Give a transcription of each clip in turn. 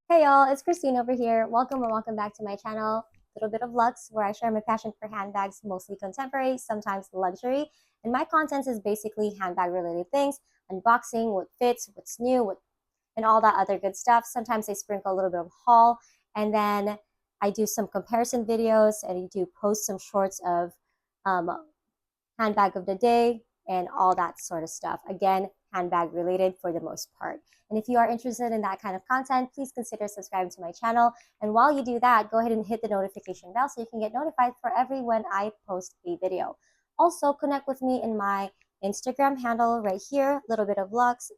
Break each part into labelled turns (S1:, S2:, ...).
S1: Hey y'all, it's Christine over here. Welcome or welcome back to my channel, Little Bit of Lux, where I share my passion for handbags, mostly contemporary, sometimes luxury. And my content is basically handbag related things, unboxing, what fits, what's new, and all that other good stuff. Sometimes I sprinkle a little bit of haul, and then I do some comparison videos, and I do post some shorts of um, handbag of the day, and all that sort of stuff. Again, handbag related for the most part. And if you are interested in that kind of content, please consider subscribing to my channel. And while you do that, go ahead and hit the notification bell so you can get notified for every when I post a video. Also, connect with me in my Instagram handle right here, little bit of lux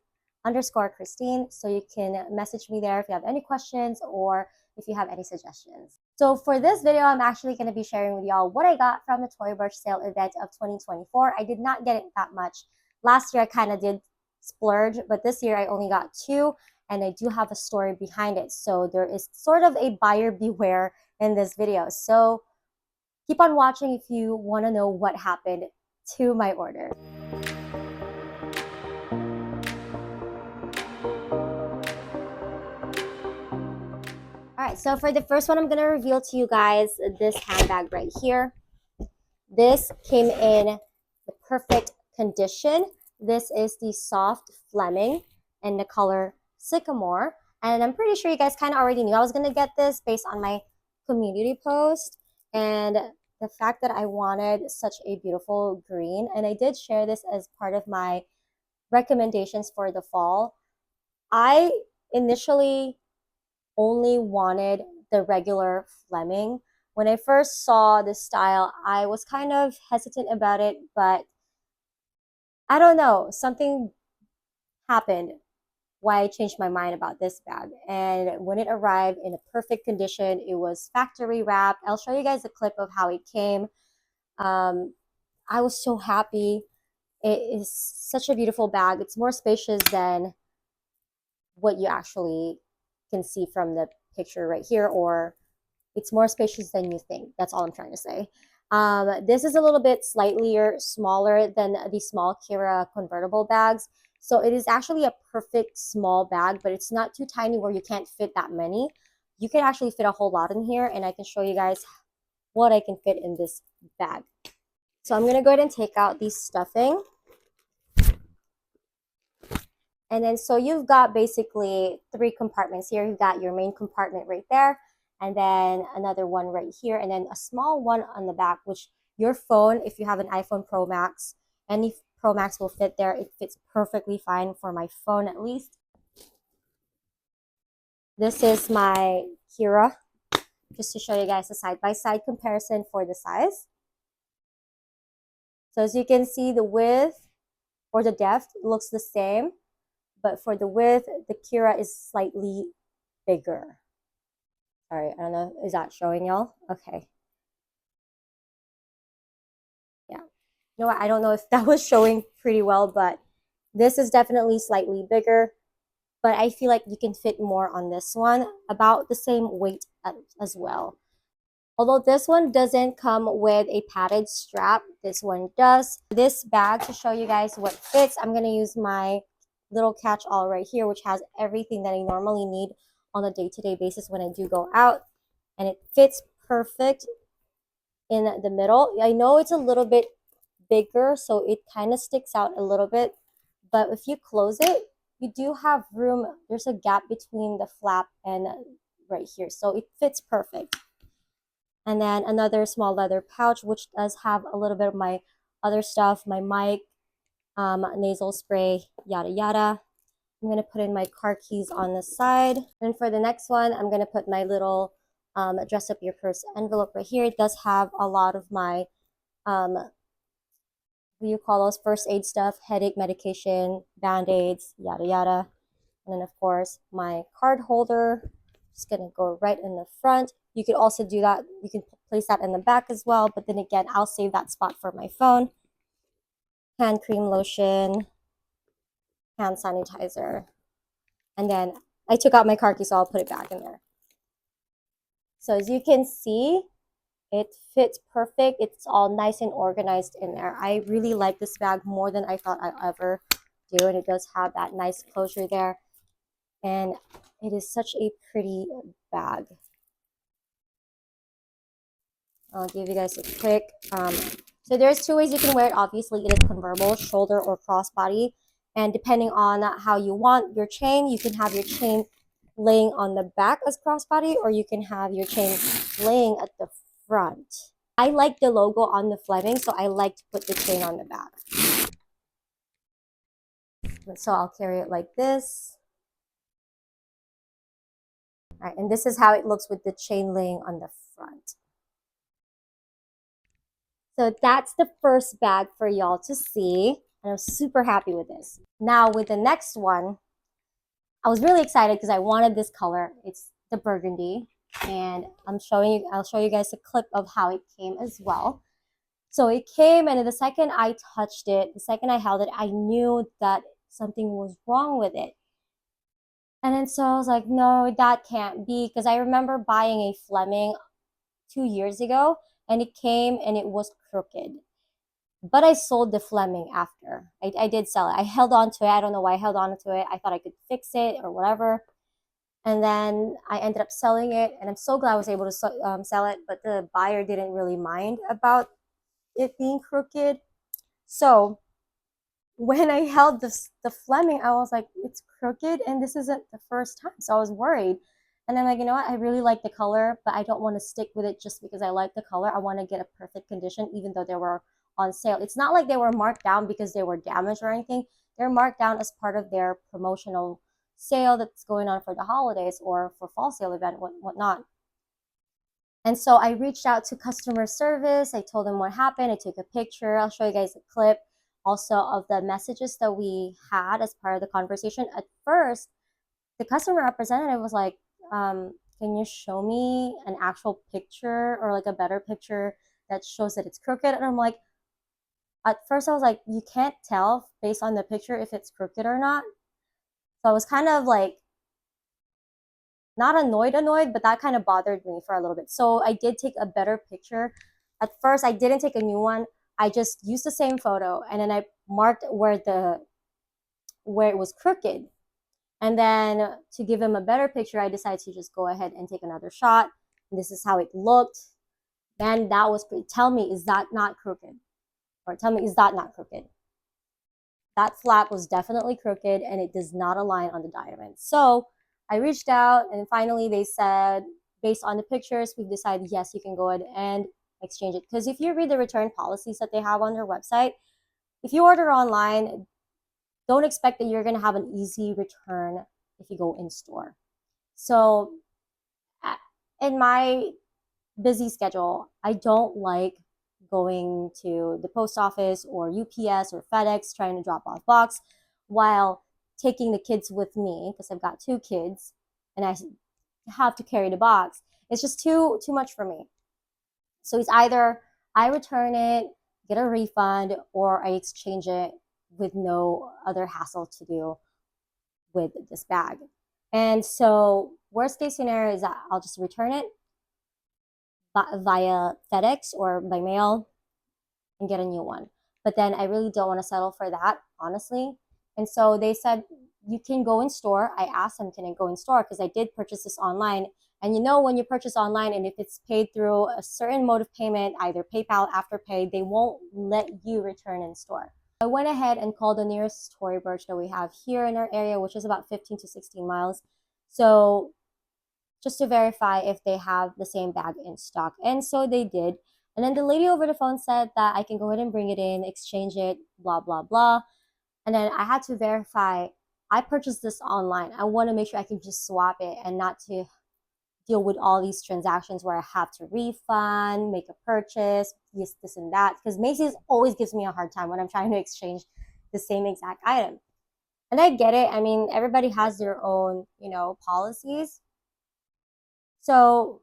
S1: underscore Christine, so you can message me there if you have any questions or if you have any suggestions. So for this video, I'm actually going to be sharing with y'all what I got from the Tory Burch sale event of 2024. I did not get it that much. Last year, I kind of did splurge, but this year I only got two, and I do have a story behind it. So there is sort of a buyer beware in this video. So keep on watching if you want to know what happened to my order. All right, so for the first one, I'm going to reveal to you guys this handbag right here. This came in the perfect condition. This is the soft Fleming in the color Sycamore. And I'm pretty sure you guys kind of already knew I was going to get this based on my community post and the fact that I wanted such a beautiful green. And I did share this as part of my recommendations for the fall. I initially only wanted the regular Fleming. When I first saw this style, I was kind of hesitant about it, but I don't know, something happened why I changed my mind about this bag. And when it arrived in a perfect condition, it was factory wrapped. I'll show you guys a clip of how it came. I was so happy. It is such a beautiful bag. It's more spacious than what you actually can see from the picture right here, or it's more spacious than you think. That's all I'm trying to say. This is a little bit slightly smaller than the small Kira convertible bags. So it is actually a perfect small bag, but it's not too tiny where you can't fit that many. You can actually fit a whole lot in here, and I can show you guys what I can fit in this bag. So I'm going to go ahead and take out the stuffing. And then so you've got basically three compartments here. You've got your main compartment right there, and then another one right here, and then a small one on the back, which your phone, if you have an iPhone Pro Max, any Pro Max will fit there. It fits perfectly fine for my phone at least. This is my Kira, just to show you guys a side-by-side comparison for the size. So as you can see, the width or the depth looks the same, but for the width, the Kira is slightly bigger. Sorry, I don't know, is that showing y'all? Okay. Yeah. You know what, I don't know if that was showing pretty well, but this is definitely slightly bigger, but I feel like you can fit more on this one, about the same weight as well. Although this one doesn't come with a padded strap, this one does. This bag, to show you guys what fits, I'm going to use my little catch-all right here, which has everything that I normally need on a day-to-day basis when I do go out. And it fits perfect in the middle. I know it's a little bit bigger, so it kind of sticks out a little bit. But if you close it, you do have room. There's a gap between the flap and right here. So it fits perfect. And then another small leather pouch, which does have a little bit of my other stuff, my mic, nasal spray, yada yada. I'm going to put in my car keys on the side. And for the next one, I'm going to put my little dress up your purse envelope right here. It does have a lot of my, what do you call those, first aid stuff, headache medication, band-aids, yada yada. And then of course, my card holder. Just going to go right in the front. You could also do that. You can place that in the back as well. But then again, I'll save that spot for my phone. Hand cream, lotion, hand sanitizer. And then I took out my car key, so I'll put it back in there. So as you can see, it fits perfect. It's all nice and organized in there. I really like this bag more than I thought I'd ever do. And it does have that nice closure there. And It is such a pretty bag. I'll give you guys a quick. So there's two ways you can wear it. Obviously, it is convertible, shoulder or crossbody. And depending on how you want your chain, you can have your chain laying on the back as crossbody, or you can have your chain laying at the front. I like the logo on the Fleming, so I like to put the chain on the back. So I'll carry it like this. All right, and this is how it looks with the chain laying on the front. So that's the first bag for y'all to see. And I'm super happy with this. Now with the next one, I was really excited because I wanted this color. It's the burgundy. And I'll show you guys a clip of how it came as well. So it came, and the second I touched it, the second I held it, I knew that something was wrong with it. And then so I was like, no, that can't be, because I remember buying a Fleming 2 years ago, and it came and it was crooked. But I sold the Fleming after. I did sell it. I held on to it. I don't know why I held on to it. I thought I could fix it or whatever. And then I ended up selling it, and I'm so glad I was able to sell it, but the buyer didn't really mind about it being crooked. So when I held the Fleming, I was like, it's crooked, and this isn't the first time. So I was worried. And I'm like, you know what? I really like the color, but I don't want to stick with it just because I like the color. I want to get a perfect condition, even though they were on sale. It's not like they were marked down because they were damaged or anything. They're marked down as part of their promotional sale that's going on for the holidays or for fall sale event, whatnot. And so I reached out to customer service. I told them what happened. I took a picture. I'll show you guys a clip also of the messages that we had as part of the conversation. At first, the customer representative was like, can you show me an actual picture or like a better picture that shows that it's crooked? And I'm like, at first I was like, you can't tell based on the picture if it's crooked or not. So I was kind of like, not annoyed, but that kind of bothered me for a little bit. So I did take a better picture. At first, I didn't take a new one. I just used the same photo, and then I marked where it was crooked. And then to give him a better picture, I decided to just go ahead and take another shot. And this is how it looked. And that was pretty. Tell me, is that not crooked? Or tell me, is that not crooked? That flap was definitely crooked, and it does not align on the diamond. So I reached out, and finally they said, based on the pictures, we've decided, yes, you can go ahead and exchange it. Because if you read the return policies that they have on their website, if you order online, don't expect that you're going to have an easy return if you go in store. So in my busy schedule, I don't like going to the post office or UPS or FedEx trying to drop off box while taking the kids with me, because I've got 2 kids and I have to carry the box. It's just too much for me. So it's either I return it, get a refund, or I exchange it with no other hassle to do with this bag. And so worst case scenario is that I'll just return it via FedEx or by mail and get a new one. But then I really don't want to settle for that, honestly. And so they said, you can go in store. I asked them, can I go in store? Because I did purchase this online. And you know, when you purchase online and if it's paid through a certain mode of payment, either PayPal, Afterpay, they won't let you return in store. I went ahead and called the nearest Tory Burch that we have here in our area, which is about 15 to 16 miles. So just to verify if they have the same bag in stock. And so they did. And then the lady over the phone said that I can go ahead and bring it in, exchange it, blah, blah, blah. And then I had to verify, I purchased this online. I want to make sure I can just swap it and not to deal with all these transactions where I have to refund, make a purchase, this and that. Because Macy's always gives me a hard time when I'm trying to exchange the same exact item. And I get it. I mean, everybody has their own, policies. So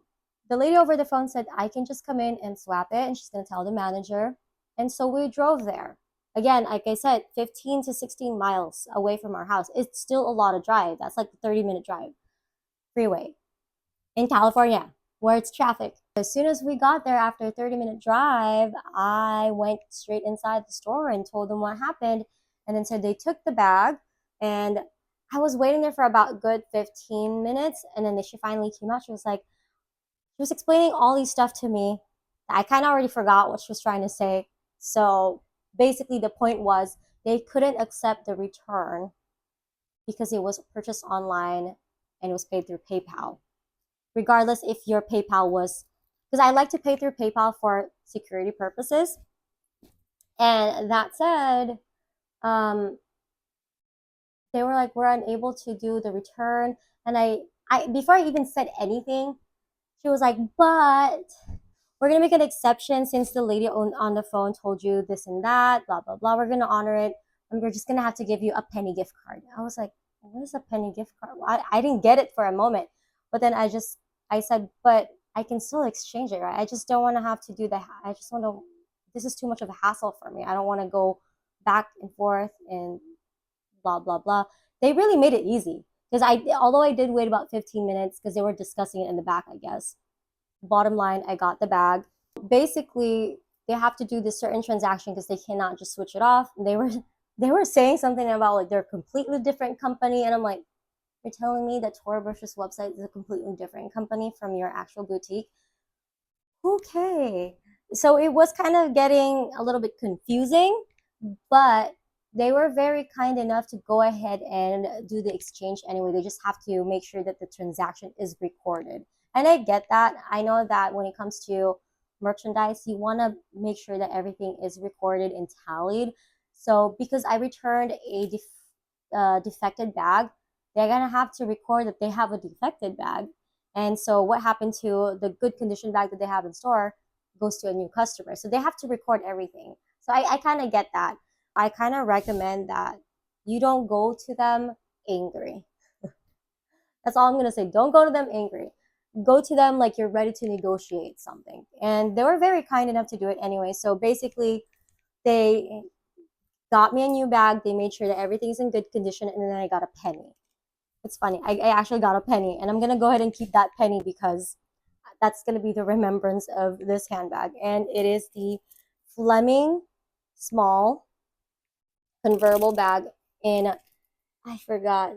S1: the lady over the phone said, I can just come in and swap it, and she's going to tell the manager. And so we drove there. Again, like I said, 15 to 16 miles away from our house. It's still a lot of drive. That's like a 30-minute drive, freeway, in California, where it's traffic. As soon as we got there after a 30-minute drive, I went straight inside the store and told them what happened. And then so they took the bag, and I was waiting there for about a good 15 minutes, and then she finally came out. She was like, she was explaining all these stuff to me. I kind of already forgot what she was trying to say. So basically, the point was they couldn't accept the return because it was purchased online and it was paid through PayPal. Regardless if your PayPal was, because I like to pay through PayPal for security purposes. And that said, um, they were like, we're unable to do the return. And I before I even said anything, she was like, but we're gonna make an exception since the lady on the phone told you this and that, blah blah blah. We're gonna honor it, and we're just gonna have to give you a penny gift card. I was like, what is a penny gift card? I didn't get it for a moment, but then I said, but I can still exchange it, right? I just don't want to have to do that. I just want to. This is too much of a hassle for me. I don't want to go back and forth and blah blah blah. They really made it easy because although I did wait about 15 minutes because they were discussing it in the back, I guess. Bottom line, I got the bag. Basically, they have to do this certain transaction because they cannot just switch it off. And they were saying something about like they're a completely different company, and I'm like, you're telling me that Tory Burch's website is a completely different company from your actual boutique? Okay. So it was kind of getting a little bit confusing, but they were very kind enough to go ahead and do the exchange anyway. They just have to make sure that the transaction is recorded. And I get that. I know that when it comes to merchandise, you want to make sure that everything is recorded and tallied. So because I returned a defected bag, they're going to have to record that they have a defected bag. And so what happened to the good condition bag that they have in store goes to a new customer. So they have to record everything. So I kind of get that. I kind of recommend that you don't go to them angry. That's all I'm going to say. Don't go to them angry. Go to them like you're ready to negotiate something. And they were very kind enough to do it anyway. So basically, they got me a new bag. They made sure that everything's in good condition. And then I got a penny. It's funny. I actually got a penny. And I'm going to go ahead and keep that penny because that's going to be the remembrance of this handbag. And it is the Fleming small convertible bag in, I forgot,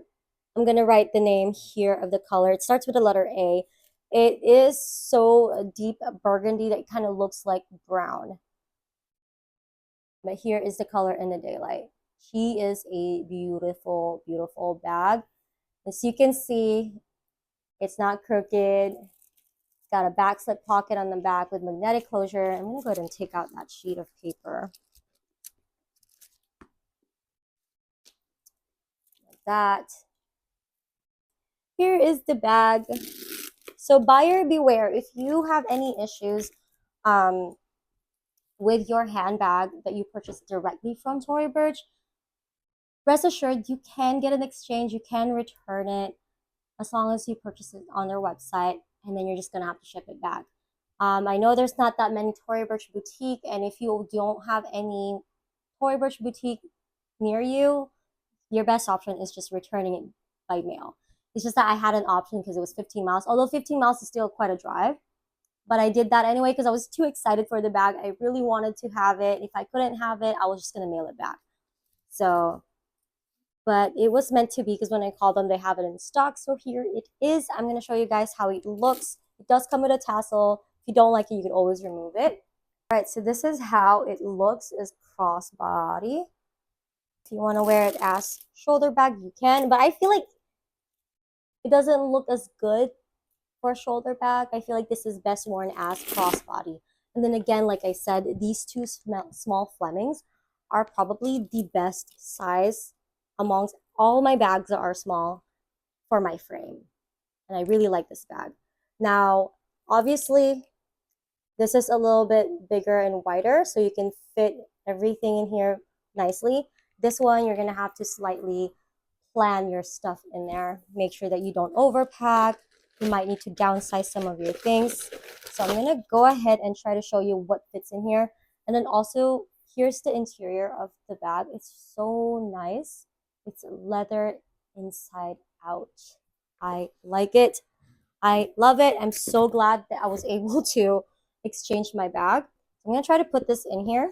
S1: I'm going to write the name here of the color. It starts with the letter A. It is so deep burgundy that it kind of looks like brown. But here is the color in the daylight. She is a beautiful, beautiful bag. As you can see, it's not crooked. It's got a back slip pocket on the back with magnetic closure. I'm going to go ahead and take out that sheet of paper. Like that. Here is the bag. So buyer beware. If you have any issues with your handbag that you purchased directly from Tory Burch, rest assured you can get an exchange. You can return it as long as you purchase it on their website, and then you're just going to have to ship it back. I know there's not that many Tory Burch boutique, and if you don't have any Tory Burch boutique near you, your best option is just returning it by mail. It's just that I had an option because it was 15 miles, although 15 miles is still quite a drive. But I did that anyway because I was too excited for the bag. I really wanted to have it. If I couldn't have it, I was just going to mail it back. So, but it was meant to be because when I called them, they have it in stock. So here it is. I'm going to show you guys how it looks. It does come with a tassel. If you don't like it, you can always remove it. All right, so this is how it looks as crossbody. If you want to wear it as shoulder bag, you can. But I feel like it doesn't look as good for a shoulder bag. I feel like this is best worn as crossbody. And then again, like I said, these two small Flemings are probably the best size amongst all my bags that are small for my frame. And I really like this bag. Now, obviously, this is a little bit bigger and wider, so you can fit everything in here nicely. This one, you're going to have to slightly plan your stuff in there. Make sure that you don't overpack. You might need to downsize some of your things. So I'm going to go ahead and try to show you what fits in here. And then also, here's the interior of the bag. It's so nice. It's leather inside out. I like it. I love it. I'm so glad that I was able to exchange my bag. I'm going to try to put this in here.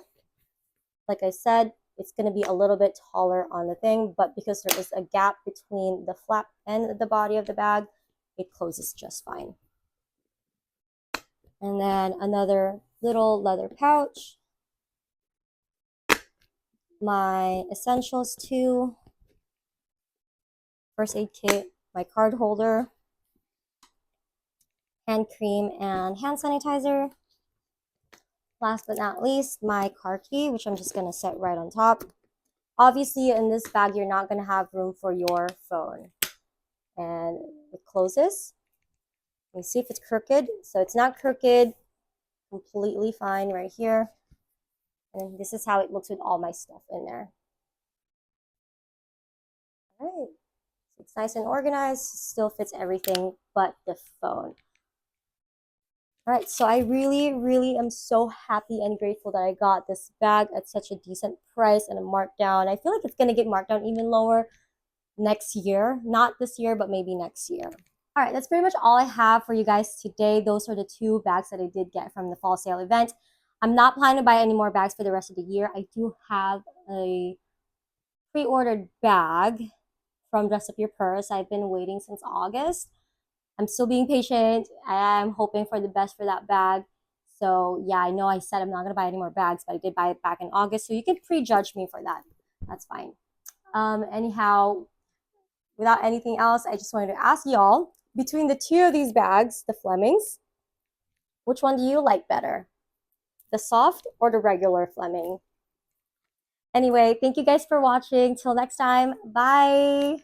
S1: Like I said, it's going to be a little bit taller on the thing, but because there is a gap between the flap and the body of the bag, it closes just fine. And then another little leather pouch, my essentials too, first aid kit, my card holder, hand cream and hand sanitizer. Last but not least, my car key, which I'm just going to set right on top. Obviously, in this bag, you're not going to have room for your phone. And it closes. You see if it's crooked. So it's not crooked. Completely fine right here. And this is how it looks with all my stuff in there. All right. It's nice and organized. Still fits everything but the phone. All right, so I really am so happy and grateful that I got this bag at such a decent price and a markdown. I feel like it's going to get marked down even lower next year. Not this year, but maybe next year. All right, that's pretty much all I have for you guys today. Those are the 2 bags that I did get from the fall sale event. I'm not planning to buy any more bags for the rest of the year. I do have a pre-ordered bag from Dress Up Your Purse. I've been waiting since August. I'm still being patient. I'm hoping for the best for that bag. So yeah, I know I said I'm not going to buy any more bags, but I did buy it back in August. So you can prejudge me for that. That's fine. Anyhow, without anything else, I just wanted to ask y'all, between the 2 of these bags, the Flemings, which one do you like better? The soft or the regular Fleming? Anyway, thank you guys for watching. Till next time, bye.